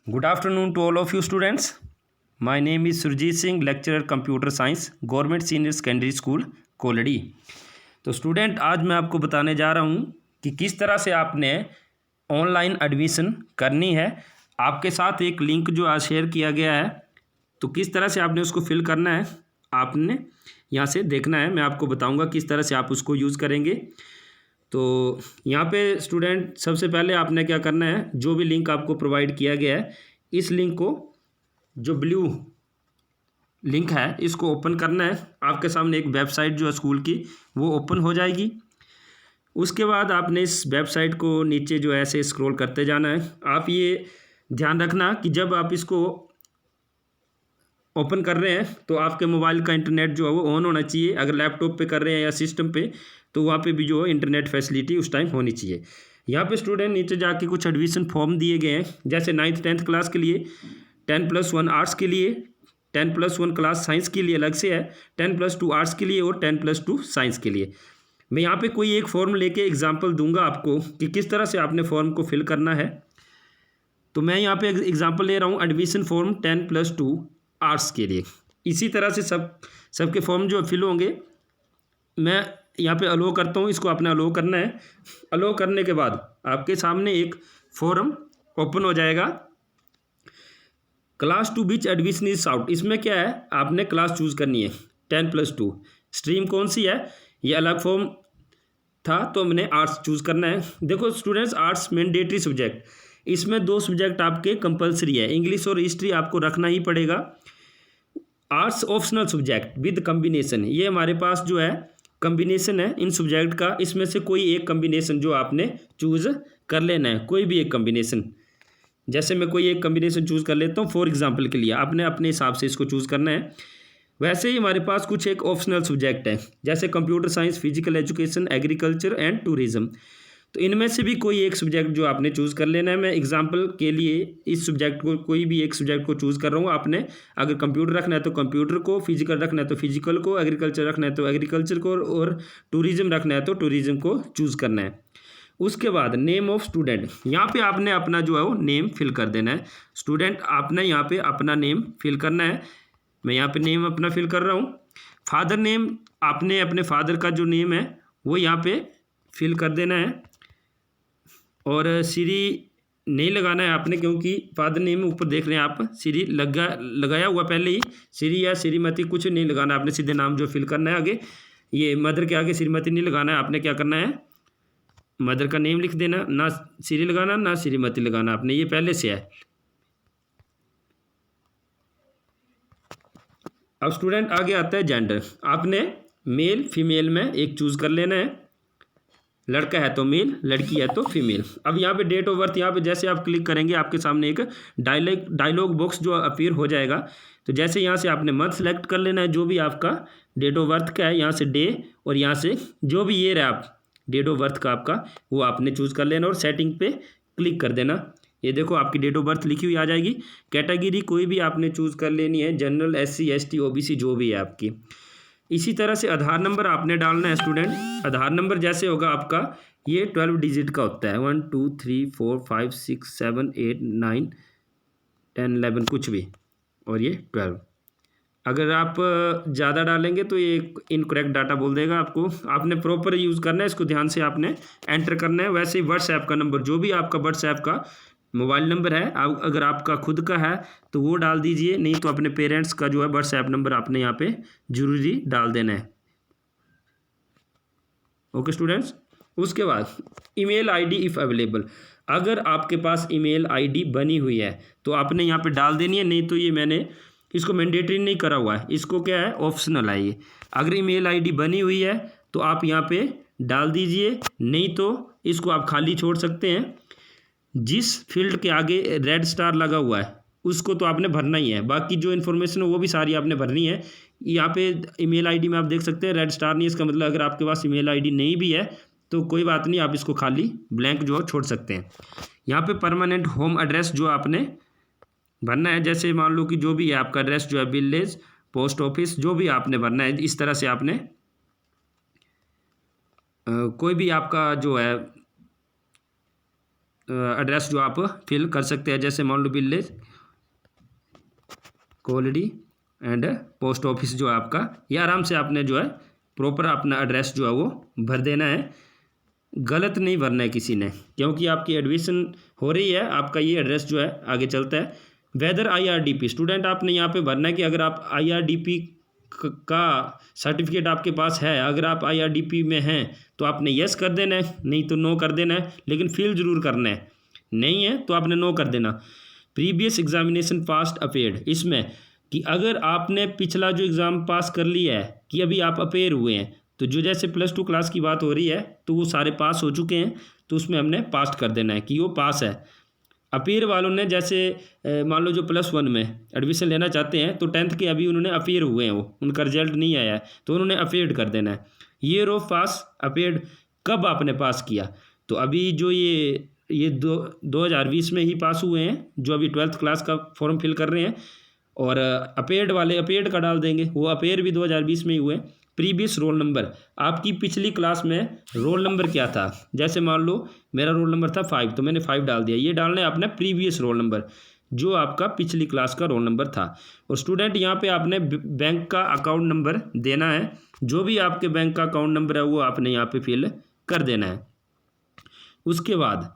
Good afternoon to all of you students. My name is Surjit Singh, lecturer Computer Science, Government Senior Secondary School, कोलड़ी। तो student आज मैं आपको बताने जा रहा हूँ कि किस तरह से आपने ऑनलाइन एडमिशन करनी है। आपके साथ एक लिंक जो आज शेयर किया गया है, तो किस तरह से आपने उसको फिल करना है, आपने यहाँ से देखना है। मैं आपको बताऊँगा किस तरह से आप उसको यूज़ करेंगे। तो यहाँ पे स्टूडेंट सबसे पहले आपने क्या करना है, जो भी लिंक आपको प्रोवाइड किया गया है, इस लिंक को, जो ब्लू लिंक है, इसको ओपन करना है। आपके सामने एक वेबसाइट जो है स्कूल की, वो ओपन हो जाएगी। उसके बाद आपने इस वेबसाइट को नीचे जो है ऐसे स्क्रॉल करते जाना है। आप ये ध्यान रखना कि जब आप इसको ओपन कर रहे हैं तो आपके मोबाइल का इंटरनेट जो है वो ऑन होना चाहिए। अगर लैपटॉप पे कर रहे हैं या सिस्टम पे, तो वहाँ पे भी जो है इंटरनेट फैसिलिटी उस टाइम होनी चाहिए। यहाँ पे स्टूडेंट नीचे जाके कुछ एडमिशन फॉर्म दिए गए हैं, जैसे 9th 10th क्लास के लिए, 10+1 आर्ट्स के लिए, 10+1 क्लास साइंस के लिए अलग से है, 10+2 आर्ट्स के लिए और 10+2 साइंस के लिए। मैं यहाँ पे कोई एक फॉर्म लेके एग्जाम्पल दूंगा आपको कि किस तरह से आपने फॉर्म को फिल करना है। तो मैं यहाँ पे एग्जाम्पल ले रहा हूँ एडमिशन फॉर्म 10+2 आर्ट्स के लिए। इसी तरह से सबके फॉर्म जो फिल होंगे। मैं यहाँ पे अलो करता हूँ, इसको आपने अलो करना है। अलो करने के बाद आपके सामने एक फॉर्म ओपन हो जाएगा, class 2 which admission is out. इसमें क्या है, आपने क्लास चूज़ करनी है 10+2। स्ट्रीम कौन सी है, ये अलग फॉर्म था, तो मैंने आर्ट्स चूज़ करना है। देखो स्टूडेंट्स, आर्ट्स मैंडेटरी सब्जेक्ट, इसमें 2 सब्जेक्ट आपके कंपलसरी है, इंग्लिश और हिस्ट्री आपको रखना ही पड़ेगा। Arts optional subject with combination, ये हमारे पास जो है कम्बिनेशन है इन सब्जेक्ट का। इसमें से कोई एक कम्बिनेशन जो आपने चूज़ कर लेना है, कोई भी एक कम्बिनेशन। जैसे मैं कोई एक कम्बिनेशन चूज़ कर लेता हूँ फॉर एग्जांपल के लिए, आपने अपने हिसाब से इसको चूज़ करना है। वैसे ही हमारे पास कुछ एक ऑप्शनल सब्जेक्ट है, जैसे computer science, physical education, agriculture and tourism. तो इनमें से भी कोई एक सब्जेक्ट जो आपने चूज़ कर लेना है। मैं एग्जांपल के लिए इस सब्जेक्ट को, कोई भी एक सब्जेक्ट को चूज़ कर रहा हूँ। आपने अगर कंप्यूटर रखना है तो कंप्यूटर को, फिजिकल रखना है तो फिजिकल को, एग्रीकल्चर रखना है तो एग्रीकल्चर को, और टूरिज्म रखना है तो टूरिज्म को चूज़ करना है। उसके बाद नेम ऑफ स्टूडेंट, यहाँ पे आपने अपना जो है वो नेम फिल कर देना है। स्टूडेंट आपने यहाँ पे अपना नेम फिल करना है। मैं यहाँ पे नेम अपना फिल कर रहा हूँ। फादर नेम, आपने अपने फादर का जो नेम है वो यहाँ पे फिल कर देना है। और श्री नहीं लगाना है आपने, क्योंकि फादर नेम ऊपर देख रहे हैं आप, श्री लगाया हुआ पहले ही। श्री या श्रीमती कुछ नहीं लगाना, आपने सीधे नाम जो फिल करना है आगे। ये मदर के आगे श्रीमती नहीं लगाना है, आपने क्या करना है, मदर का नेम लिख देना, ना श्री लगाना ना श्रीमती लगाना आपने, ये पहले से है। अब स्टूडेंट आगे आता है जेंडर, आपने मेल फीमेल में एक चूज़ कर लेना है। लड़का है तो मेल, लड़की है तो फीमेल। अब यहाँ पे डेट ऑफ बर्थ, यहाँ पे जैसे आप क्लिक करेंगे आपके सामने एक डायलॉग बॉक्स जो अपीयर हो जाएगा। तो जैसे यहाँ से आपने मंथ सेलेक्ट कर लेना है, जो भी आपका डेट ऑफ बर्थ का है, यहाँ से डे, और यहाँ से जो भी ईयर है आप डेट ऑफ बर्थ का आपका, वो आपने चूज़ कर लेना और सेटिंग पे क्लिक कर देना। ये देखो आपकी डेट ऑफ बर्थ लिखी हुई आ जाएगी। कैटेगरी कोई भी आपने चूज़ कर लेनी है, जनरल, SC ST OBC जो भी है आपकी। इसी तरह से आधार नंबर आपने डालना है स्टूडेंट। आधार नंबर जैसे होगा आपका, ये 12 डिजिट का होता है, 1 2 3 4 5 6 7 8 9 10 11 कुछ भी, और ये 12। अगर आप ज़्यादा डालेंगे तो ये इनकरेक्ट डाटा बोल देगा आपको। आपने प्रॉपर यूज़ करना है, इसको ध्यान से आपने एंटर करना है। वैसे ही व्हाट्सएप का नंबर, जो भी आपका व्हाट्सएप का मोबाइल नंबर है, अगर आपका खुद का है तो वो डाल दीजिए, नहीं तो अपने पेरेंट्स का जो है व्हाट्सएप नंबर आपने यहाँ पे जरूरी डाल देना है। Okay students. उसके बाद ईमेल आईडी इफ़ अवेलेबल, अगर आपके पास ईमेल आईडी बनी हुई है तो आपने यहाँ पे डाल देनी है, नहीं तो ये मैंने इसको मैंडेटरी नहीं करा हुआ है, इसको क्या है ऑप्शनल है ये। अगर ईमेल आईडी बनी हुई है तो आप यहाँ पे डाल दीजिए, नहीं तो इसको आप खाली छोड़ सकते हैं। जिस फील्ड के आगे रेड स्टार लगा हुआ है उसको तो आपने भरना ही है, बाकी जो इन्फॉर्मेशन है वो भी सारी आपने भरनी है। यहाँ पे ईमेल आईडी में आप देख सकते हैं रेड स्टार नहीं, इसका मतलब अगर आपके पास ईमेल आईडी नहीं भी है तो कोई बात नहीं, आप इसको खाली ब्लैंक जो है छोड़ सकते हैं। यहाँ पे परमानेंट होम एड्रेस जो आपने भरना है, जैसे मान लो कि जो भी है आपका एड्रेस जो है, विलेज, पोस्ट ऑफिस, जो भी आपने भरना है, इस तरह से आपने कोई भी आपका जो है एड्रेस जो आप फिल कर सकते हैं, जैसे मान लो विलेज, कोलडी एंड पोस्ट ऑफिस जो है आपका, ये आराम से आपने जो है प्रॉपर अपना एड्रेस जो है वो भर देना है। गलत नहीं भरना है किसी ने, क्योंकि आपकी एडमिशन हो रही है, आपका ये एड्रेस जो है आगे चलता है। वेदर IRDP, स्टूडेंट आपने यहाँ पे भरना है कि अगर आप IRDP का सर्टिफिकेट आपके पास है, अगर आप IRDP में हैं तो आपने यस कर देना है, नहीं तो नो कर देना है, लेकिन फिल जरूर करना है। नहीं है तो आपने नो कर देना। प्रीवियस एग्जामिनेशन पास्ट अपेयर्ड, इसमें कि अगर आपने पिछला जो एग्ज़ाम पास कर लिया है, कि अभी आप अपेयर हुए हैं, तो जो जैसे +2 क्लास की बात हो रही है तो वो सारे पास हो चुके हैं, तो उसमें हमने पास कर देना है कि वो पास है। अपेयर वालों ने जैसे मान लो जो +1 में एडमिशन लेना चाहते हैं, तो 10th के अभी उन्होंने अपेयर हुए हैं, वो उनका रिजल्ट नहीं आया है, तो उन्होंने अपेयर्ड कर देना है। ईयर ऑफ पास अपेयर्ड, कब आपने पास किया, तो अभी जो ये 2020 में ही पास हुए हैं, जो अभी 12th क्लास का फॉर्म फिल कर रहे हैं। और अपेयर्ड वाले अपेयर्ड का डाल देंगे, वो अपेयर भी 2020 में ही हुए। प्रीवियस रोल नंबर, आपकी पिछली क्लास में रोल नंबर क्या था, जैसे मान लो मेरा रोल नंबर था 5, तो मैंने 5 डाल दिया। ये डालना है आपने प्रीवियस रोल नंबर, जो आपका पिछली क्लास का रोल नंबर था। और स्टूडेंट यहाँ पे आपने बैंक का अकाउंट नंबर देना है, जो भी आपके बैंक का अकाउंट नंबर है वो आपने यहाँ पे फिल कर देना है। उसके बाद,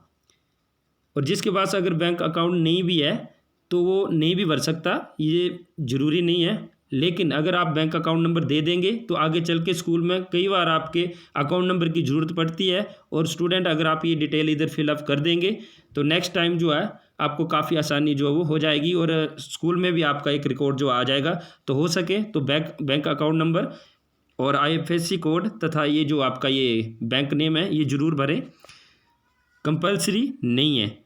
और जिसके पास अगर बैंक अकाउंट नहीं भी है तो वो नहीं भी भर सकता, ये ज़रूरी नहीं है। लेकिन अगर आप बैंक अकाउंट नंबर दे देंगे तो आगे चल के स्कूल में कई बार आपके अकाउंट नंबर की ज़रूरत पड़ती है। और स्टूडेंट अगर आप ये डिटेल इधर फिलअप कर देंगे तो नेक्स्ट टाइम जो है आपको काफ़ी आसानी जो है वो हो जाएगी, और स्कूल में भी आपका एक रिकॉर्ड जो आ जाएगा। तो हो सके तो बैंक अकाउंट नंबर और IFSC कोड तथा ये जो आपका ये बैंक नेम है ये ज़रूर भरें, कंपल्सरी नहीं है।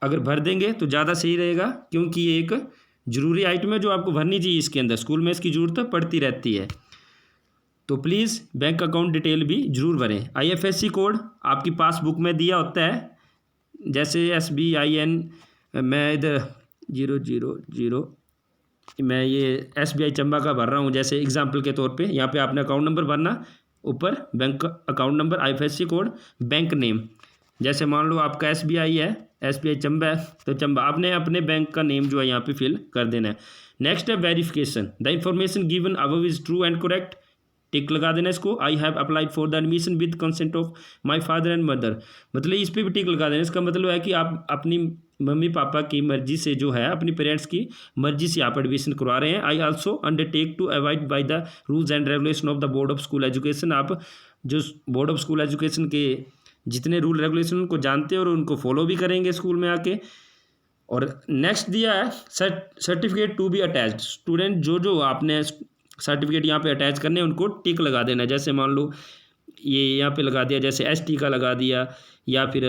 अगर भर देंगे तो ज़्यादा सही रहेगा, क्योंकि ये एक ज़रूरी आइटम है जो आपको भरनी चाहिए इसके अंदर, स्कूल में इसकी ज़रूरत पड़ती रहती है। तो प्लीज़ बैंक अकाउंट डिटेल भी ज़रूर भरें। IFSC कोड आपकी पासबुक में दिया होता है, जैसे SBIN, मैं इधर 000, मैं ये SBI चंबा का भर रहा हूँ जैसे एग्जाम्पल के तौर पे। यहाँ पे आपने अकाउंट नंबर भरना, ऊपर bank account number, IFSC code, bank name, जैसे मान लो आपका SBI है, SBI चंबा है, तो चंबा आपने अपने बैंक का नेम जो है यहाँ पे फिल कर देना है। नेक्स्ट है verification, the information given above is true and correct, tick लगा देना इसको। I have applied for the admission with consent of my father and mother, मतलब इस पर भी टिक लगा देना। इसका मतलब है कि आप अपनी मम्मी पापा की मर्जी से जो है, अपनी पेरेंट्स की मर्जी से आप एडमिशन करवा रहे हैं। I also undertake to avoid by the rules and regulation of the board of school education, आप जो बोर्ड ऑफ स्कूल एजुकेशन के जितने रूल रेगुलेशन उनको जानते हैं और उनको फॉलो भी करेंगे स्कूल में आके। और नेक्स्ट दिया है certificate to be attached, student जो आपने सर्टिफिकेट यहाँ पे अटैच करने हैं उनको टिक लगा देना है। जैसे मान लो ये यहाँ पे लगा दिया, जैसे ST का लगा दिया, या फिर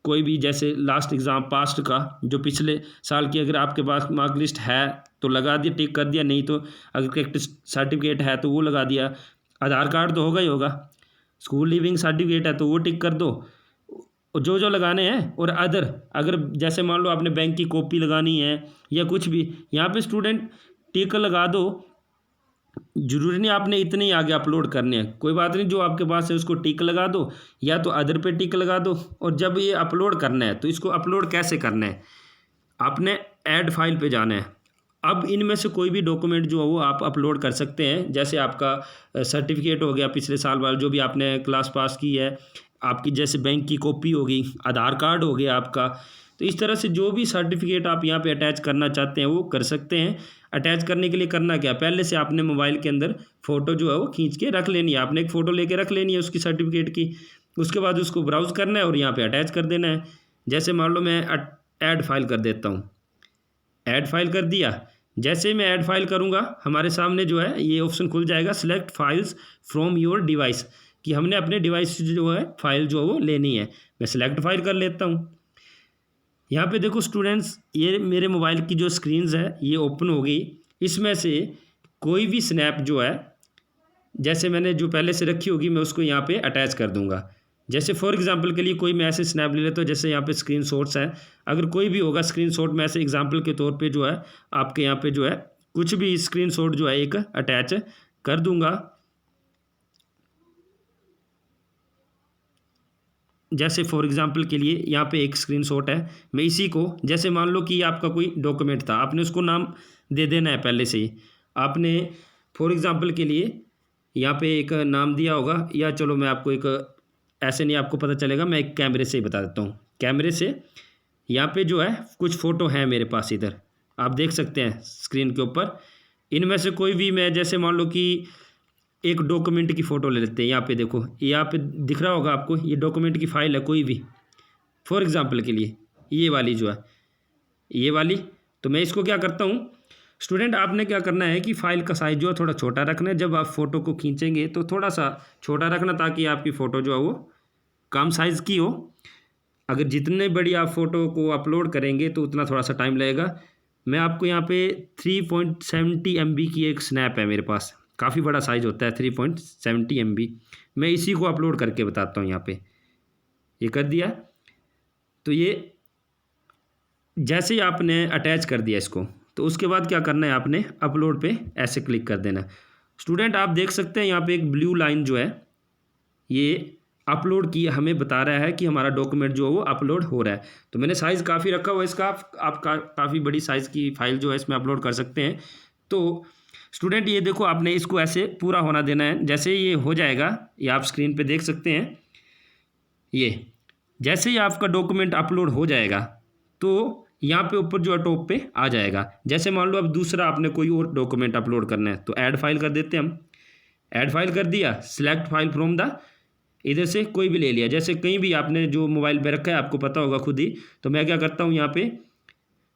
कोई भी जैसे लास्ट एग्ज़ाम पास्ट का जो पिछले साल की अगर आपके पास मार्क लिस्ट है तो लगा दिया, टिक कर दिया। नहीं तो अगर प्रैक्टिस सर्टिफिकेट है तो वो लगा दिया। आधार कार्ड तो होगा ही होगा, स्कूल लीविंग सर्टिफिकेट है तो वो टिक कर दो, जो लगाने हैं। और अगर जैसे मान लो आपने बैंक की कॉपी लगानी है या कुछ भी, यहाँ पे स्टूडेंट टिक लगा दो। जरूरी नहीं आपने इतने ही आगे अपलोड करने हैं, कोई बात नहीं, जो आपके पास है उसको टिक लगा दो, या तो अदर पे टिक लगा दो। और जब ये अपलोड करना है तो इसको अपलोड कैसे करना है, आपने ऐड फाइल पे जाना है। अब इनमें से कोई भी डॉक्यूमेंट जो है वो आप अपलोड कर सकते हैं, जैसे आपका सर्टिफिकेट हो गया पिछले साल वाला जो भी आपने क्लास पास की है, आपकी जैसे बैंक की कॉपी होगी, आधार कार्ड हो गया आपका। तो इस तरह से जो भी सर्टिफिकेट आप यहाँ पे अटैच करना चाहते हैं वो कर सकते हैं। अटैच करने के लिए करना क्या, पहले से आपने मोबाइल के अंदर फ़ोटो जो है वो खींच के रख लेनी है, आपने एक फ़ोटो लेके रख लेनी है उसकी सर्टिफिकेट की। उसके बाद उसको ब्राउज़ करना है और यहाँ पे अटैच कर देना है। जैसे मान लो मैं ऐड फाइल कर देता हूँ, ऐड फाइल कर दिया। जैसे मैं ऐड फाइल करूँगा हमारे सामने जो है ये ऑप्शन खुल जाएगा, select files from your device, कि हमने अपने डिवाइस से जो है फाइल जो है वो लेनी है। मैं सिलेक्ट फाइल कर लेता हूँ। यहाँ पे देखो स्टूडेंट्स, ये मेरे मोबाइल की जो स्क्रीन्स है ये ओपन हो गई। इसमें से कोई भी स्नैप जो है, जैसे मैंने जो पहले से रखी होगी मैं उसको यहाँ पे अटैच कर दूँगा। जैसे फॉर एग्जांपल के लिए कोई मैं ऐसे स्नैप ले लेता हूँ, जैसे यहाँ पे स्क्रीनशॉट्स हैं, अगर कोई भी होगा स्क्रीनशॉट, मैं ऐसे एग्जांपल के तौर पे जो है आपके यहाँ पे जो है कुछ भी स्क्रीनशॉट जो है एक अटैच कर दूँगा। जैसे फॉर एग्जांपल के लिए यहाँ पे एक स्क्रीनशॉट है, मैं इसी को जैसे मान लो कि आपका कोई डॉक्यूमेंट था, आपने उसको नाम दे देना है पहले से ही। आपने फॉर एग्जांपल के लिए यहाँ पे एक नाम दिया होगा, या चलो मैं आपको एक ऐसे नहीं आपको पता चलेगा, मैं एक कैमरे से ही बता देता हूँ। कैमरे से यहाँ पे जो है कुछ फ़ोटो हैं मेरे पास, इधर आप देख सकते हैं स्क्रीन के ऊपर। इनमें से कोई भी मैं जैसे मान लो कि एक डॉक्यूमेंट की फ़ोटो ले लेते हैं। यहाँ पे देखो, यहाँ पे दिख रहा होगा आपको, ये डॉक्यूमेंट की फ़ाइल है कोई भी, फॉर एग्जांपल के लिए ये वाली जो है, ये वाली। तो मैं इसको क्या करता हूँ स्टूडेंट, आपने क्या करना है कि फ़ाइल का साइज़ जो है थोड़ा छोटा रखना है। जब आप फ़ोटो को खींचेंगे तो थोड़ा सा छोटा रखना, ताकि आपकी फ़ोटो जो है वो कम साइज़ की हो। अगर जितने बड़ी आप फ़ोटो को अपलोड करेंगे तो उतना थोड़ा सा टाइम लगेगा। मैं आपको यहाँ पे 3.70 MB की एक स्नैप है मेरे पास, काफ़ी बड़ा साइज़ होता है 3.70 MB। मैं इसी को अपलोड करके बताता हूँ। यहाँ पे ये कर दिया, तो ये जैसे ही आपने अटैच कर दिया इसको, तो उसके बाद क्या करना है, आपने अपलोड पे ऐसे क्लिक कर देना। स्टूडेंट आप देख सकते हैं यहाँ पे एक ब्लू लाइन जो है ये अपलोड की हमें बता रहा है कि हमारा डॉक्यूमेंट जो है वो अपलोड हो रहा है। तो मैंने साइज़ काफ़ी रखा हुआ है इसका, आप काफ़ी बड़ी साइज़ की फ़ाइल जो है इसमें अपलोड कर सकते हैं। तो स्टूडेंट ये देखो, आपने इसको ऐसे पूरा होना देना है। जैसे ये हो जाएगा, ये आप स्क्रीन पे देख सकते हैं, ये जैसे ही आपका डॉक्यूमेंट अपलोड हो जाएगा तो यहाँ पे ऊपर जो है टॉप पे आ जाएगा। जैसे मान लो अब दूसरा आपने कोई और डॉक्यूमेंट अपलोड करना है, तो ऐड फाइल कर देते हैं हम। ऐड फाइल कर दिया, सिलेक्ट फाइल फ्रॉम द, इधर से कोई भी ले लिया, जैसे कहीं भी आपने जो मोबाइल पे रखा है आपको पता होगा खुद ही। तो मैं क्या करता हूँ, यहाँ पे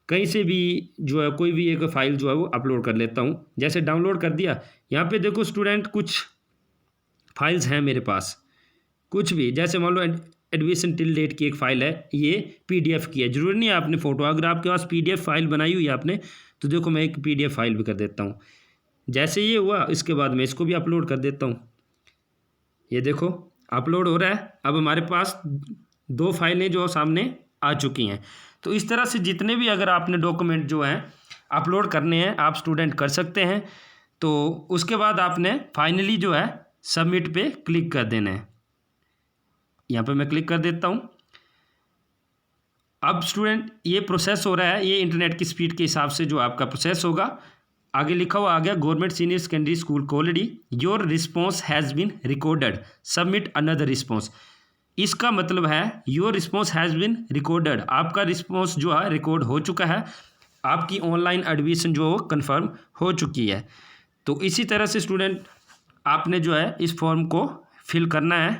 कहीं से भी जो है कोई भी एक फ़ाइल जो है वो अपलोड कर लेता हूँ। जैसे डाउनलोड कर दिया, यहाँ पे देखो स्टूडेंट कुछ फाइल्स हैं मेरे पास, कुछ भी जैसे मान लो एडमिशन टिल डेट की एक फ़ाइल है, ये PDF की है। ज़रूरी नहीं है आपने फ़ोटो, अगर आपके पास PDF फाइल बनाई हुई है आपने, तो देखो मैं एक PDF फाइल भी कर देता हूँ। जैसे ये हुआ, इसके बाद मैं इसको भी अपलोड कर देता हूँ। ये देखो अपलोड हो रहा है। अब हमारे पास 2 फाइलें जो सामने आ चुकी हैं। तो इस तरह से जितने भी अगर आपने डॉक्यूमेंट जो हैं अपलोड करने हैं, आप स्टूडेंट कर सकते हैं। तो उसके बाद आपने फाइनली जो है सबमिट पे क्लिक कर देना है। यहाँ पे मैं क्लिक कर देता हूँ। अब स्टूडेंट ये प्रोसेस हो रहा है, ये इंटरनेट की स्पीड के हिसाब से जो आपका प्रोसेस होगा। आगे लिखा हुआ आ गया, government senior secondary school Koladi, your response has been recorded, submit another response. इसका मतलब है your response has been recorded, आपका रिस्पॉन्स जो है रिकॉर्ड हो चुका है, आपकी ऑनलाइन एडमिशन जो कन्फर्म हो चुकी है। तो इसी तरह से स्टूडेंट आपने जो है इस फॉर्म को फिल करना है।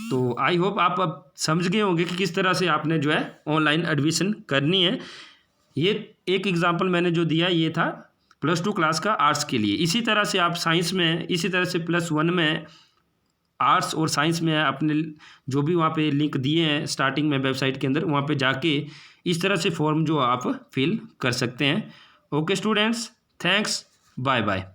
तो आई होप आप अब समझ गए होंगे कि किस तरह से आपने जो है ऑनलाइन एडमिशन करनी है। ये एक एग्जांपल मैंने जो दिया ये था +2 क्लास का आर्ट्स के लिए। इसी तरह से आप साइंस में, इसी तरह से +1 में आर्ट्स और साइंस में अपने जो भी वहाँ पे लिंक दिए हैं स्टार्टिंग में वेबसाइट के अंदर, वहाँ पे जाके इस तरह से फॉर्म जो आप फिल कर सकते हैं। Okay students, thanks, bye bye.